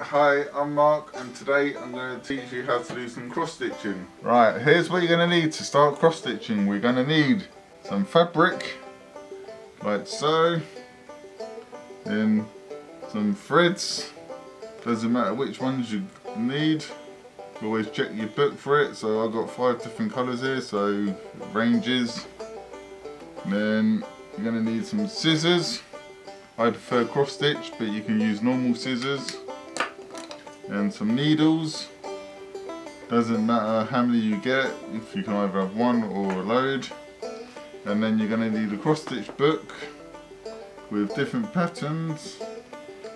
Hi, I'm Mark, and today I'm going to teach you how to do some cross stitching. Right, here's what you're going to need to start cross stitching. We're going to need some fabric, like so, then some threads. Doesn't matter which ones you need. Always check your book for it. So I've got 5 different colours here, so ranges. Then you're going to need some scissors. I prefer cross stitch, but you can use normal scissors. And some needles. Doesn't matter how many you get, if you can either have one or a load. And then you're going to need a cross stitch book with different patterns,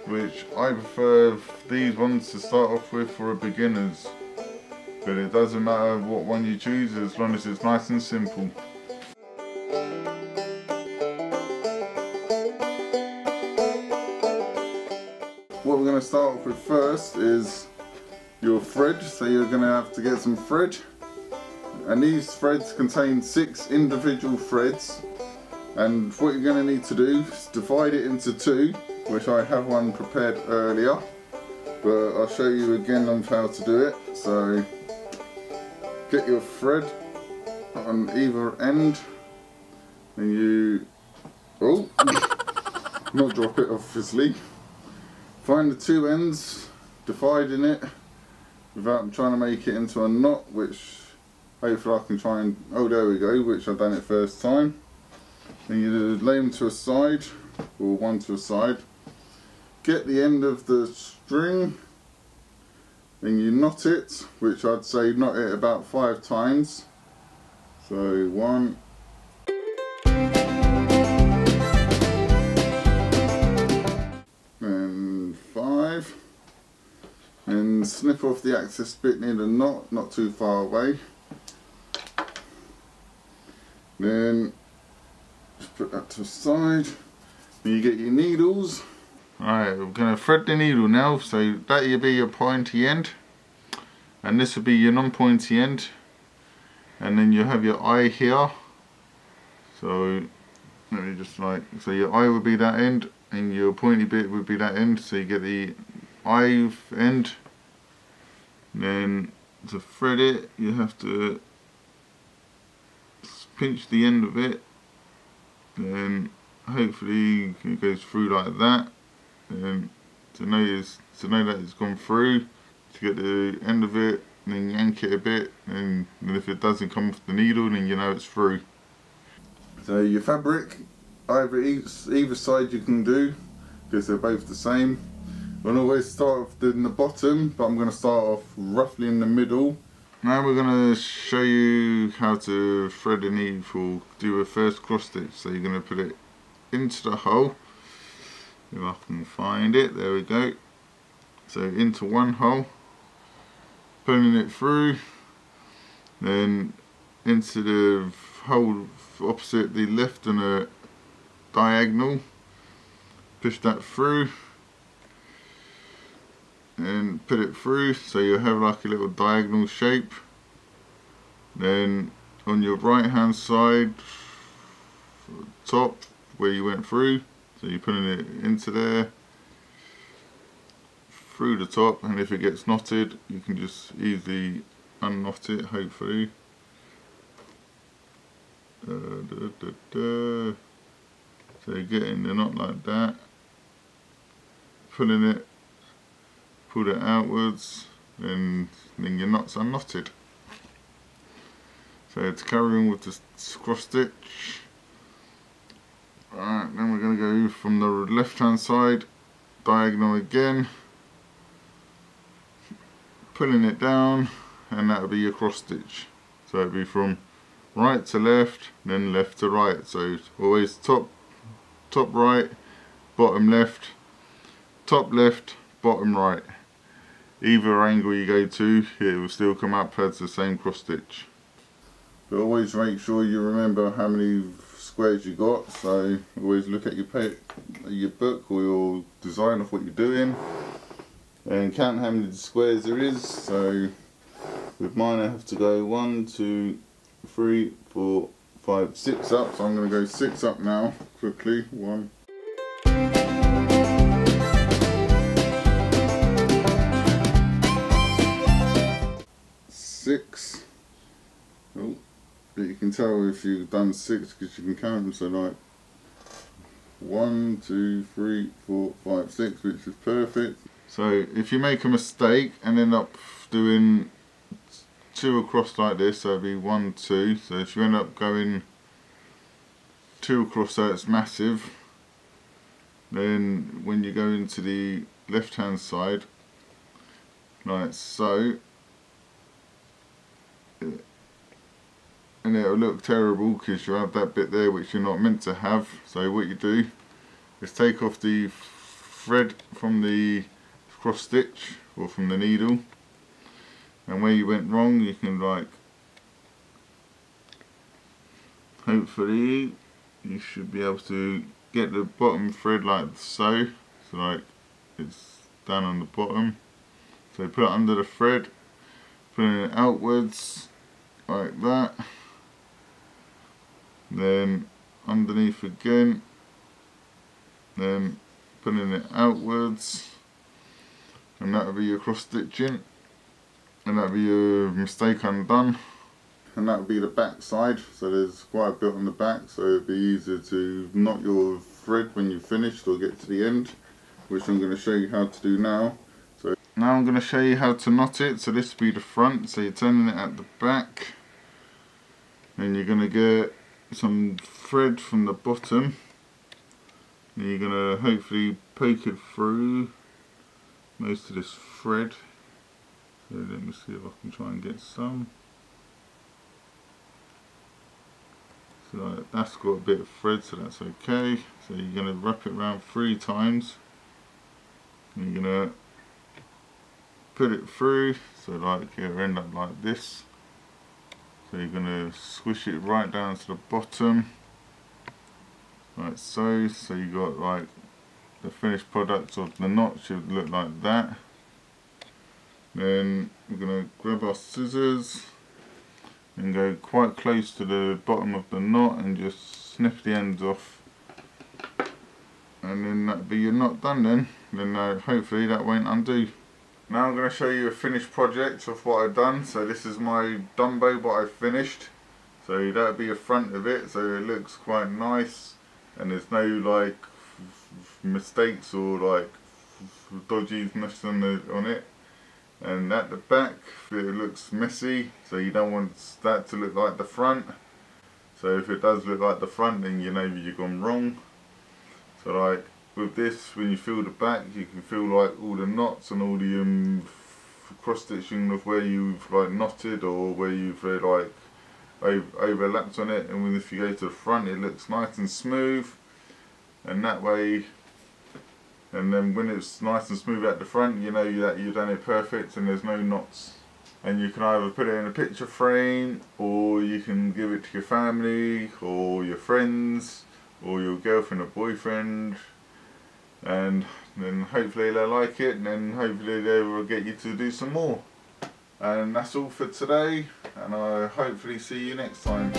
which I prefer these ones to start off with for beginners. But it doesn't matter what one you choose as long as it's nice and simple. What we're going to start off with first is your thread. So you're going to have to get some thread, and these threads contain 6 individual threads, and what you're going to need to do is divide it into 2, which I have one prepared earlier, but I'll show you again on how to do it. So get your thread on either end, and you not drop it obviously. Find the 2 ends, dividing it without trying to make it into a knot, which hopefully I can try and, oh there we go, which I've done it first time. Then you lay them to a side, or one to a side. Get the end of the string, then you knot it, which I'd say knot it about 5 times. So 1, and 5, and snip off the excess bit near the knot, not too far away. Then just put that to the side. Then you get your needles. Alright, we're going to thread the needle now, so that will be your pointy end, and this will be your non-pointy end, and then you have your eye here. So let me just so your eye will be that end, and your pointy bit would be that end, so you get the eye end. Then to thread it, you have to pinch the end of it, then hopefully it goes through like that. And to know that it's gone through, to get the end of it, and then yank it a bit, and if it doesn't come off the needle, then you know it's through. So your fabric, either side you can do, because they're both the same. I'll always start off in the bottom, but I'm going to start off roughly in the middle. Now we're going to show you how to thread a needle, do a first cross stitch. So you're going to put it into the hole. If I can find it, there we go. So into one hole, pulling it through, then into the hole opposite the left and a diagonal, push that through and put it through, so you have like a little diagonal shape. Then on your right hand side top where you went through, so you're putting it into there, through the top, and if it gets knotted you can just easily unknot it, hopefully. So you're getting the knot like that, pulling it, pull it outwards, and then your knot's unknotted. So to carry on with the cross stitch. Alright, then we're going to go from the left hand side, diagonal again, pulling it down, and that'll be your cross stitch. So it'll be from right to left, then left to right. So always top right, bottom left, top left, bottom right. Either angle you go to, it will still come up as the same cross stitch. But always make sure you remember how many squares you got, so always look at your book or your design of what you're doing and count how many squares there is. So with mine I have to go 1, 2, 3, 4, 5, 6 up, so I'm going to go 6 up now quickly. 1, can tell if you've done 6 because you can count them. So like 1, 2, 3, 4, 5, 6, which is perfect. So if you make a mistake and end up doing 2 across like this, so it'd be 1, 2. So if you end up going 2 across, so it's massive, then when you go into the left hand side, like so, and it'll look terrible because you have that bit there which you're not meant to have. So what you do is take off the thread from the cross stitch or from the needle, and where you went wrong you can, like, hopefully you should be able to get the bottom thread like so, so like it's down on the bottom. So put it under the thread, putting it outwards like that, then underneath again, then putting it outwards, and that'll be your cross stitching, and that'll be your mistake undone. And that'll be the back side, so there's quite a bit on the back, so it'll be easier to knot your thread when you've finished or get to the end, which I'm going to show you how to do now. So now I'm going to show you how to knot it. So this will be the front, so you're turning it at the back, and you're going to get some thread from the bottom, and you're going to hopefully poke it through most of this thread. So let me see if I can try and get some. So that's got a bit of thread, so that's okay. So you're going to wrap it around 3 times. And you're going to put it through, so like it'll end up like this. So you're going to squish it right down to the bottom, like so. So you got like the finished product of the knot should look like that. Then we're going to grab our scissors and go quite close to the bottom of the knot and just snip the ends off, and then that'll be your knot done then. Then hopefully that won't undo. Now I'm going to show you a finished project of what I've done. So this is my Dumbo, what I've finished. So that'll be the front of it, so it looks quite nice and there's no like mistakes or like dodginess on it. And at the back it looks messy, so you don't want that to look like the front. So if it does look like the front, then you know you've gone wrong. So like with this, when you feel the back, you can feel like all the knots and all the cross stitching of where you've like knotted or where you've like overlapped on it. And if you go to the front, it looks nice and smooth, and that way. And then when it's nice and smooth at the front, you know that you've done it perfect and there's no knots. And you can either put it in a picture frame, or you can give it to your family or your friends or your girlfriend or boyfriend, and then hopefully they'll like it, and then hopefully they will get you to do some more. And that's all for today, and I hopefully see you next time.